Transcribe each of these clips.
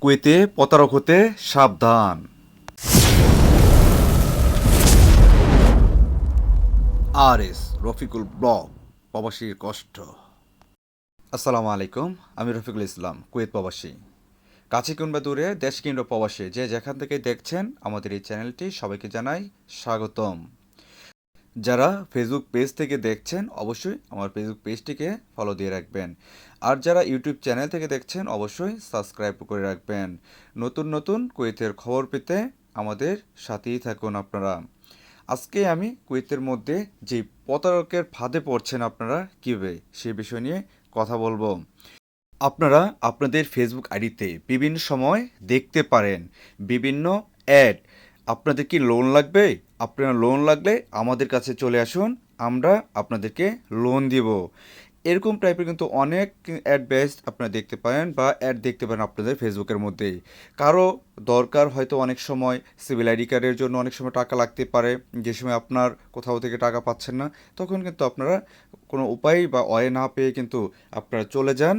কুয়েতে প্রতারক হতে সাবধান। RS রফিকুল ব্লগ, প্রবাসীর কষ্ট। আসসালামু আলাইকুম, আমি রফিকুল ইসলাম, কুয়েত প্রবাসী। কাছে কিংবা দূরে, দেশ কিংবা প্রবাসী, যে যেখান থেকে দেখছেন আমাদের এই চ্যানেলটি, সবাইকে জানাই স্বাগতম। যারা ফেসবুক পেজ থেকে দেখছেন অবশ্যই আমার ফেসবুক পেজটিকে ফলো দিয়ে রাখবেন, আর যারা ইউটিউব চ্যানেল থেকে দেখছেন অবশ্যই সাবস্ক্রাইব করে রাখবেন। নতুন নতুন কুয়েতের খবর পেতে আমাদের সাথেই থাকুন আপনারা। আজকে আমি কুয়েতের মধ্যে যে প্রতারকের ফাঁদে পড়ছেন আপনারা কীভাবে, সে বিষয় নিয়ে কথা বলবো। আপনারা আপনাদের ফেসবুক আইডিতে বিভিন্ন সময় দেখতে পারেন বিভিন্ন অ্যাড। আপনাদের কি লোন লাগবে? আপনার লোন লাগলে আমাদের কাছে চলে আসুন, আমরা আপনাদেরকে লোন দিব। এরকম টাইপের কিন্তু অনেক অ্যাড বেস আপনারা দেখতে পারেন বা অ্যাড দেখতে পারেন আপনাদের ফেসবুকের মধ্যেই। কারো দরকার হয়তো অনেক সময় সিভিল আইডি কার্ডের জন্য অনেক সময় টাকা লাগতে পারে, যে সময় আপনার কোথাও থেকে টাকা পাচ্ছেন না, তখন কিন্তু আপনারা কোনো উপায় বা ওয়ে না পেয়ে কিন্তু আপনারা চলে যান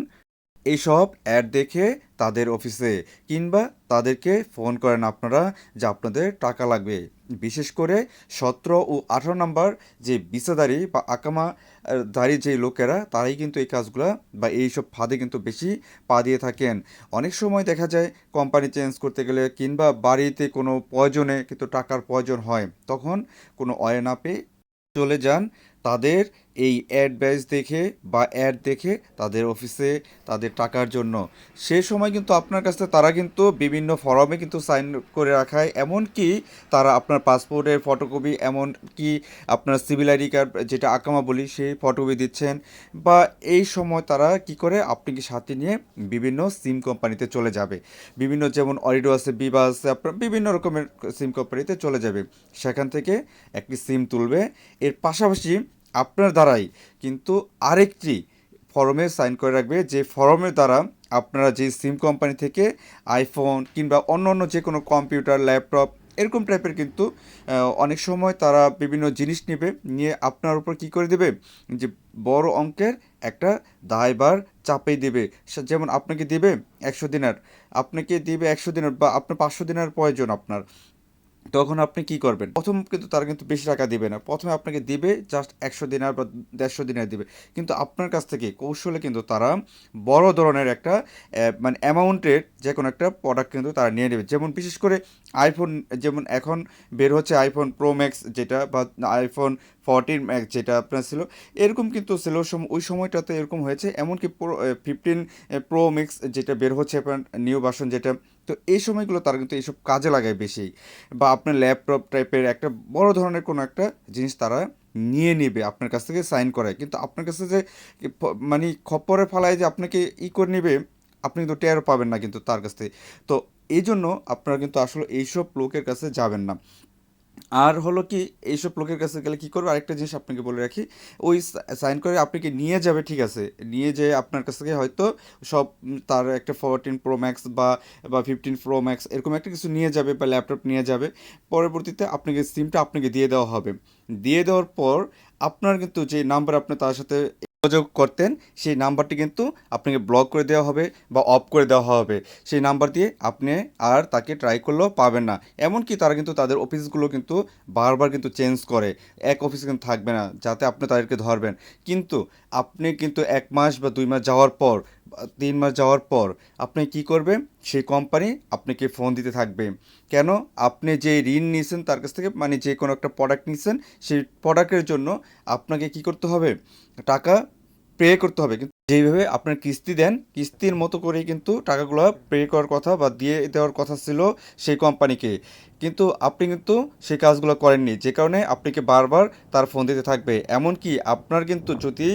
এইসব অ্যাড দেখে তাদের অফিসে, কিংবা তাদেরকে ফোন করেন আপনারা যে আপনাদের টাকা লাগবে। বিশেষ করে 17 ও 18 নাম্বার যে ভিসাদারি বা আকামাদারি যে লোকেরা, তারাই কিন্তু এই কাজগুলো বা এইসব ফাঁদে কিন্তু বেশি পা দিয়ে থাকেন। অনেক সময় দেখা যায় কোম্পানি চেঞ্জ করতে গেলে কিংবা বাড়িতে কোনো প্রয়োজনে কিন্তু টাকার প্রয়োজন হয়, তখন কোনো ওয়ে না পেয়ে চলে যান তাদের এই অ্যাড ব্যাচ দেখে বা অ্যাড দেখে তাদের অফিসে তাদের টাকার জন্য। সে সময় কিন্তু আপনার কাছে তারা কিন্তু বিভিন্ন ফর্মে কিন্তু সাইন করে রাখায়, এমনকি তারা আপনার পাসপোর্টের ফটোকপি, এমনকি আপনার সিভিল আইডি কার্ড যেটা আকামা বলি সেই ফটোকপি দিচ্ছেন। বা এই সময় তারা কি করে, আপনাকে সাথে নিয়ে বিভিন্ন সিম কোম্পানিতে চলে যাবে। বিভিন্ন যেমন অরিডো আছে, বিভা আছে, আপনার বিভিন্ন রকমের সিম কোম্পানিতে চলে যাবে। সেখান থেকে একটি সিম তুলবে, এর পাশাপাশি আপনার দ্বারাই কিন্তু আরেকটি ফর্মে সাইন করে রাখবে, যে ফর্মের দ্বারা আপনারা যে সিম কোম্পানি থেকে আইফোন কিংবা অন্য অন্য যে কোনো কম্পিউটার, ল্যাপটপ এরকম টাইপের কিন্তু অনেক সময় তারা বিভিন্ন জিনিস নেবে, নিয়ে আপনার উপর কী করে দেবে, যে বড় অঙ্কের একটা দায়ভার চাপিয়ে দেবে। যেমন আপনাকে দেবে 100 দিনার, আপনাকে দেবে 100 দিনার বা আপনার 500 দিনার প্রয়োজন আপনার, তখন আপনি কি করবেন? প্রথম কিন্তু তারা কিন্তু বেশি টাকা দিবে না, প্রথমে আপনাকে দিবে জাস্ট 100 দিনার বা 150 দিনার দিবে। কিন্তু আপনার কাছ থেকে কৌশলে কিন্তু তারা বড় ধরনের একটা মানে অ্যামাউন্টের যে কোনো একটা প্রোডাক্ট কিন্তু তারা নিয়ে নেবে। যেমন বিশেষ করে আইফোন, যেমন এখন বের হচ্ছে আইফোন প্রো ম্যাক্স যেটা, বা আইফোন 14 ম্যাক্স যেটা আপনার ছিল, এরকম কিন্তু ছিল ওই সময়টাতে এরকম হয়েছে। এমনকি 15 প্রো ম্যাক্স যেটা বের হচ্ছে আপনার নিউ ভার্সন যেটা, তো এই সময়গুলো তারা কিন্তু এইসব কাজে লাগায় বেশি। বা আপনার ল্যাপটপ টাইপের একটা বড় ধরনের কোনো একটা জিনিস তারা নিয়ে নেবে আপনার কাছ থেকে সাইন করায়, কিন্তু আপনার কাছে যে মানে খপ্পরে ফালায় যে আপনাকে করে নেবে, আপনি কিন্তু টেরও পাবেন না কিন্তু তার কাছ থেকে। তো এই জন্য আপনারা কিন্তু আসলে এইসব লোকের কাছে যাবেন না। আর হলো কি, এইসব লোকের কাছে গেলে কী করবে, আরেকটা জিনিস আপনাকে বলে রাখি, ওই সাইন করে আপনাকে নিয়ে যাবে, ঠিক আছে, নিয়ে যেয়ে আপনার কাছ থেকে হয়তো সব তার একটা 14 প্রো ম্যাক্স বা 15 প্রো ম্যাক্স এরকম একটা কিছু নিয়ে যাবে, বা ল্যাপটপ নিয়ে যাবে। পরবর্তীতে আপনাকে সিমটা আপনাকে দিয়ে দেওয়া হবে। দিয়ে দেওয়ার পর আপনার কিন্তু যে নাম্বার আপনি তার সাথে যোগাযোগ করতেন, সেই নাম্বারটি কিন্তু আপনাকে ব্লক করে দেওয়া হবে বা অফ করে দেওয়া হবে। সেই নাম্বার দিয়ে আপনি আর তাকে ট্রাই করলেও পাবেন না। এমনকি তারা কিন্তু তাদের অফিসগুলো কিন্তু বারবার কিন্তু চেঞ্জ করে, এক অফিসে কিন্তু থাকবে না, যাতে আপনি তাদেরকে ধরবেন। কিন্তু আপনি কিন্তু 1 মাস বা 2 মাস যাওয়ার পর বা 3 মাস যাওয়ার পর আপনি কি করবে, সেই কোম্পানি আপনাকে ফোন দিতে থাকবে। কেন? আপনি যে ঋণ নিয়েছেন তার কাছ থেকে, মানে যে কোনো একটা প্রোডাক্ট নিয়েছেন, সেই প্রোডাক্টের জন্য আপনাকে কি করতে হবে, টাকা পে করতে হবে। কিন্তু যেইভাবে আপনার কিস্তি দেন, কিস্তির মতো করেই কিন্তু টাকাগুলো পে করার কথা বা দিয়ে দেওয়ার কথা ছিল সেই কোম্পানিকে। কিন্তু আপনি কিন্তু সেই কাজগুলো করেননি, যে কারণে আপনাকে বারবার তার ফোন দিতে থাকবে। এমনকি আপনার কিন্তু যদি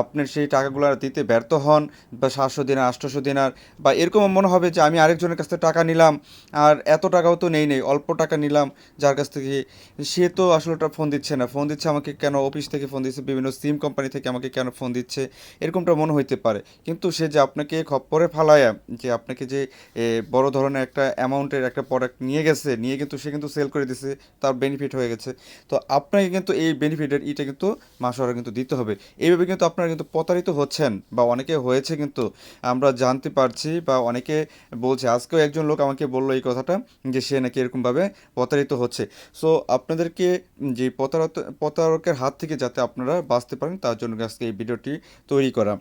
আপনার সেই টাকাগুলো দিতে ব্যর্থ হন, বা 700 দিনার, 800 দিনার, বা এরকম মনে হবে যে আমি আরেকজনের কাছ থেকে টাকা নিলাম, আর এত টাকাও তো নেই, অল্প টাকা নিলাম যার কাছ থেকে, সে তো আসলে ওটা ফোন দিচ্ছে না, ফোন দিচ্ছে আমাকে কেন, অফিস থেকে ফোন দিচ্ছে, বিভিন্ন সিম কোম্পানি থেকে আমাকে কেন ফোন দিচ্ছে, এরকমটা মনে হইতে পারে। কিন্তু সে যে আপনাকে খপ্পরে ফালায়া, যে আপনাকে যে বড় ধরনের একটা অ্যামাউন্টের একটা প্রোডাক্ট নিয়ে গেছে, নিয়ে কিন্তু কিন্তু সে কিন্তু সেল করে দিছে, তার বেনিফিট হয়ে গেছে। তো আপনাকে কিন্তু এই বেনিফিটের ইটা কিন্তু মাসোয়ারা কিন্তু দিতে হবে। এইভাবে কিন্তু আপনারা কিন্তু প্রতারিত হচ্ছেন বা অনেকে হয়েছে কিন্তু আমরা জানতে পারছি, বা অনেকে বলছে। আজকেও একজন লোক আমাকে বললো এই কথাটা, যে সে নাকি এরকমভাবে প্রতারিত হচ্ছে। সো আপনাদেরকে যে প্রতারকের হাত থেকে যাতে আপনারা বাঁচতে পারেন, তার জন্য আজকে এই ভিডিওটি তৈরি করা।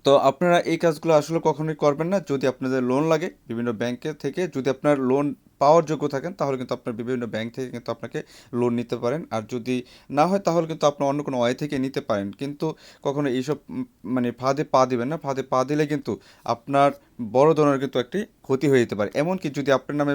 তো আপনারা এই কাজগুলো আসলে কখনোই করবেন না। যদি আপনাদের লোন লাগে বিভিন্ন ব্যাংকের থেকে, যদি আপনার লোন পাওয়ার যোগ্য থাকেন, তাহলে কিন্তু আপনার বিভিন্ন ব্যাংক থেকে কিন্তু আপনাকে লোন নিতে পারেন। আর যদি না হয়, তাহলে কিন্তু আপনার অন্য কোনো ওয়ে থেকে নিতে পারেন। কিন্তু কখনো এইসব মানে ফাঁদে পা দিবেন না। ফাঁদে পা দিলে কিন্তু আপনার বড় ধরনের কিন্তু একটি ক্ষতি হয়ে যেতে পারে। এমনকি যদি আপনার নামে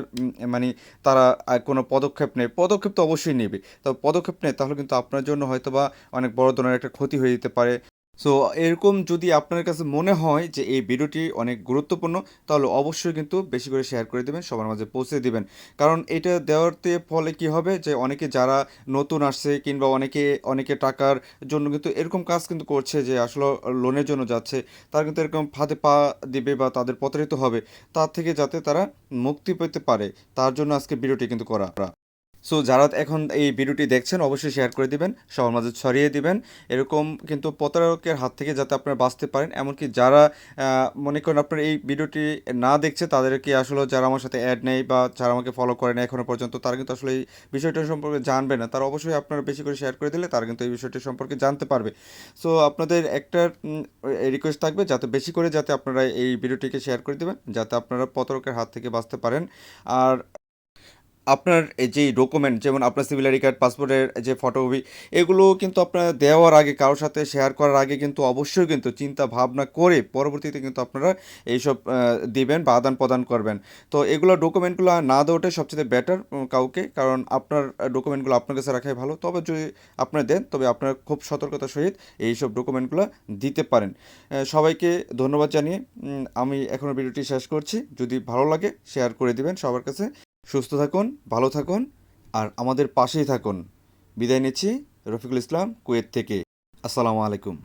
মানে তারা কোনো পদক্ষেপ নেয়, পদক্ষেপ তো অবশ্যই নেবে। তো পদক্ষেপ নেয়, তাহলে কিন্তু আপনার জন্য হয়তোবা অনেক বড় ধরনের একটা ক্ষতি হয়ে যেতে পারে। সো এরকম যদি আপনার কাছে মনে হয় যে এই ভিডিওটি অনেক গুরুত্বপূর্ণ, তাহলে অবশ্যই কিন্তু বেশি করে শেয়ার করে দেবেন, সবার মাঝে পৌঁছে দিবেন। কারণ এটা দেওয়াতে ফলে কি হবে, যে অনেকে যারা নতুন আসছে, কিংবা অনেকে অনেকে টাকার জন্য কিন্তু এরকম কাজ কিন্তু করছে, যে আসলে লোনের জন্য যাচ্ছে, তারা কিন্তু এরকম ফাঁদে পা দিবে বা তাদের প্রতারিত হবে। তার থেকে যাতে তারা মুক্তি পেতে পারে, তার জন্য আজকে ভিডিওটি কিন্তু করা। সো যারা এখন এই ভিডিওটি দেখছেন, অবশ্যই শেয়ার করে দিবেন, সবার মাঝে ছড়িয়ে দিবেন। এরকম কিন্তু প্রতারকের হাত থেকে যাতে আপনারা বাঁচতে পারেন। এমনকি যারা মনে করেন আপনার এই ভিডিওটি না দেখছে, তাদেরকে আসলে যারা আমার সাথে অ্যাড নেই বা যারা আমাকে ফলো করে না এখনও পর্যন্ত, তারা কিন্তু আসলে এই বিষয়টা সম্পর্কে জানবে না। তারা অবশ্যই আপনারা বেশি করে শেয়ার করে দিলে তারা কিন্তু এই বিষয়টি সম্পর্কে জানতে পারবে। সো আপনাদের একটা রিকোয়েস্ট থাকবে, যাতে বেশি করে যাতে আপনারা এই ভিডিওটিকে শেয়ার করে দেবেন, যাতে আপনারা প্রতারকের হাত থেকে বাঁচতে পারেন। আর আপনার এই যেই ডকুমেন্ট, যেমন আপনার সিভিল আইডি কার্ড, পাসপোর্টের যে ফটোকপি, এগুলো কিন্তু আপনার দেওয়ার আগে, কারোর সাথে শেয়ার করার আগে কিন্তু অবশ্যই কিন্তু চিন্তা ভাবনা করে পরবর্তীতে কিন্তু আপনারা এইসব দিবেন বা আদান প্রদান করবেন। তো এগুলো ডকুমেন্টগুলো না দেওয়াটাই সবচেয়ে বেটার কাউকে, কারণ আপনার ডকুমেন্টগুলো আপনার কাছে রাখাই ভালো। তবে যদি আপনারা দেন, তবে আপনারা খুব সতর্কতার সহিত এইসব ডকুমেন্টগুলো দিতে পারেন। সবাইকে ধন্যবাদ জানিয়ে আমি এখনও ভিডিওটি শেষ করছি। যদি ভালো লাগে শেয়ার করে দিবেন সবার কাছে। সুস্থ থাকুন, ভালো থাকুন, আর আমাদের পাশেই থাকুন। বিদায় নিচ্ছি, রফিকুল ইসলাম, কুয়েত থেকে। আসসালামু আলাইকুম।